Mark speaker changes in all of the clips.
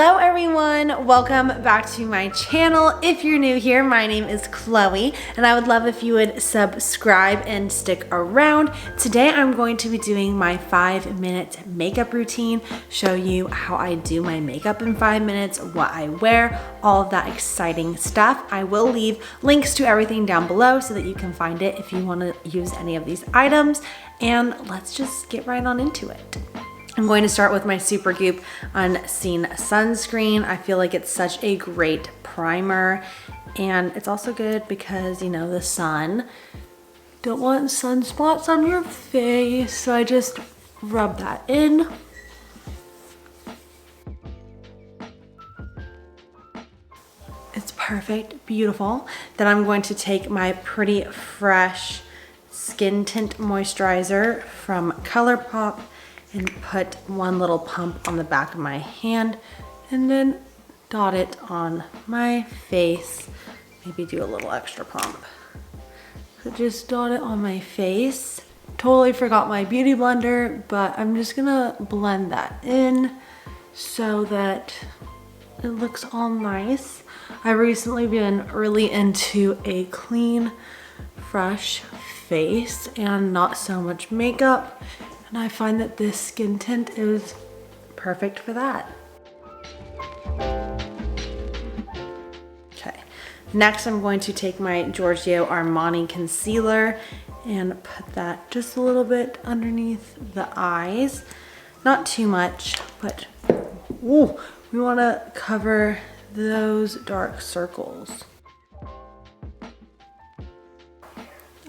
Speaker 1: Hello everyone, welcome back to my channel. If you're new here, my name is Chloe and I would love if you would subscribe and stick around. Today I'm going to be doing my 5-minute makeup routine, show you how I do my makeup in 5 minutes, what I wear, all of that exciting stuff. I will leave links to everything down below so that you can find it if you want to use any of these items, and let's just get right on into it. I'm going to start with my Supergoop Unseen Sunscreen. I feel like it's such a great primer, and it's also good because, you know, the sun. Don't want sunspots on your face, so I just rub that in. It's perfect, beautiful. Then I'm going to take my Pretty Fresh Skin Tint Moisturizer from Colourpop and put one little pump on the back of my hand and then dot it on my face. Maybe do a little extra pump. So just dot it on my face. Totally forgot my beauty blender, but I'm just gonna blend that in so that it looks all nice. I've recently been really into a clean, fresh face and not so much makeup. And I find that this skin tint is perfect for that. Okay, next I'm going to take my Giorgio Armani concealer and put that just a little bit underneath the eyes. Not too much, but ooh, we want to cover those dark circles.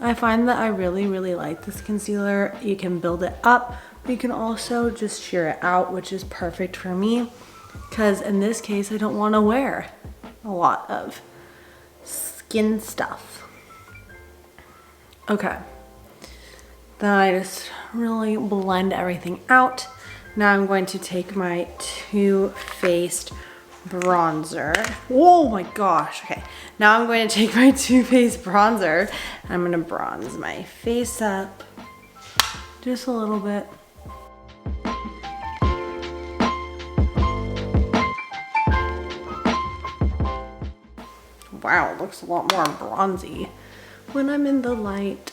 Speaker 1: I find that I really like this concealer. You can build it up, but you can also just sheer it out, which is perfect for me because in this case I don't want to wear a lot of skin stuff. Okay, then I just really blend everything out. Now I'm going to take my Too Faced bronzer. Oh my gosh. Okay, now I'm going to take my Too Faced bronzer and I'm going to bronze my face up just a little bit. Wow, it looks a lot more bronzy when I'm in the light.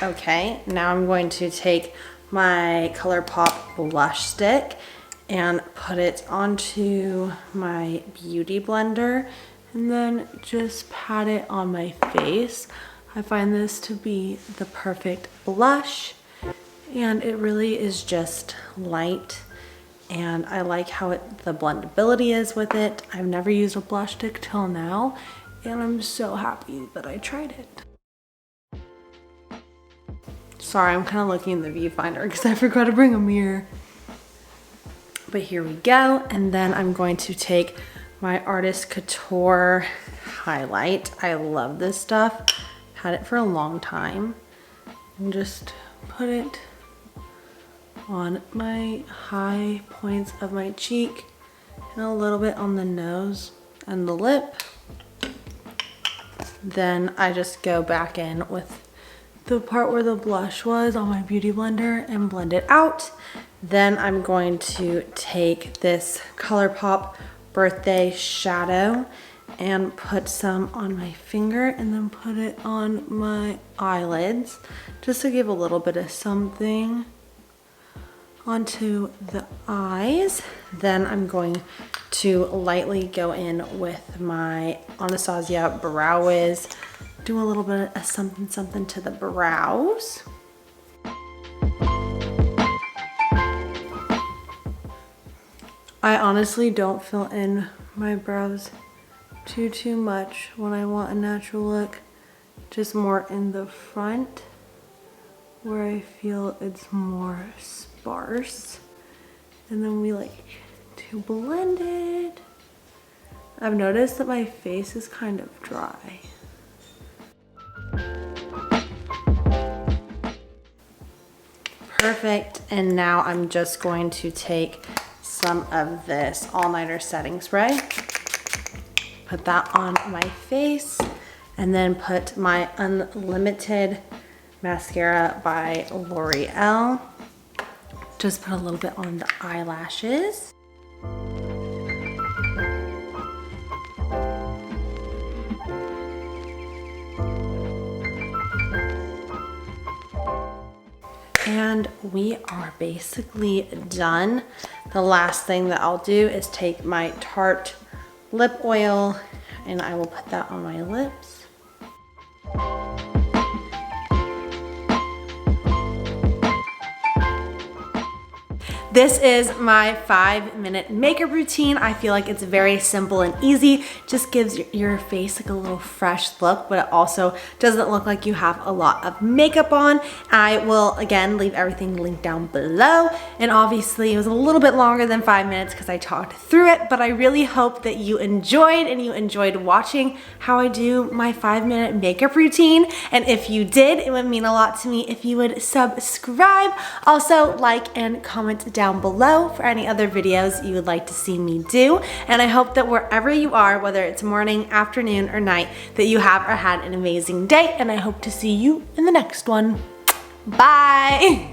Speaker 1: Okay, now I'm going to take my Colourpop blush stick and put it onto my beauty blender and then just pat it on my face. I find this to be the perfect blush and it really is just light, and I like how the blendability is with it. I've never used a blush stick till now and I'm so happy that I tried it. Sorry, I'm kind of looking in the viewfinder because I forgot to bring a mirror. But here we go. And then I'm going to take my Artist Couture highlight. I love this stuff. Had it for a long time. And just put it on my high points of my cheek and a little bit on the nose and the lip. Then I just go back in with the part where the blush was on my beauty blender and blend it out. Then I'm going to take this Colourpop birthday shadow and put some on my finger and then put it on my eyelids just to give a little bit of something onto the eyes. Then I'm going to lightly go in with my Anastasia Brow Wiz. Do a little bit of something to the brows. I honestly don't fill in my brows too much when I want a natural look. Just more in the front where I feel it's more sparse. And then we like to blend it. I've noticed that my face is kind of dry. Perfect, and now I'm just going to take some of this all-nighter setting spray, put that on my face, and then put my Unlimited mascara by L'Oreal. Just put a little bit on the eyelashes. And we are basically done. The last thing that I'll do is take my Tarte lip oil and I will put that on my lips. This is my 5-minute makeup routine. I feel like it's very simple and easy. Just gives your face like a little fresh look, but it also doesn't look like you have a lot of makeup on. I will, again, leave everything linked down below. And obviously it was a little bit longer than 5 minutes because I talked through it, but I really hope that you enjoyed and you enjoyed watching how I do my 5-minute makeup routine. And if you did, it would mean a lot to me if you would subscribe. Also, like and comment down below for any other videos you would like to see me do. And I hope that wherever you are, whether it's morning, afternoon, or night, that you have or had an amazing day. And I hope to see you in the next one. Bye!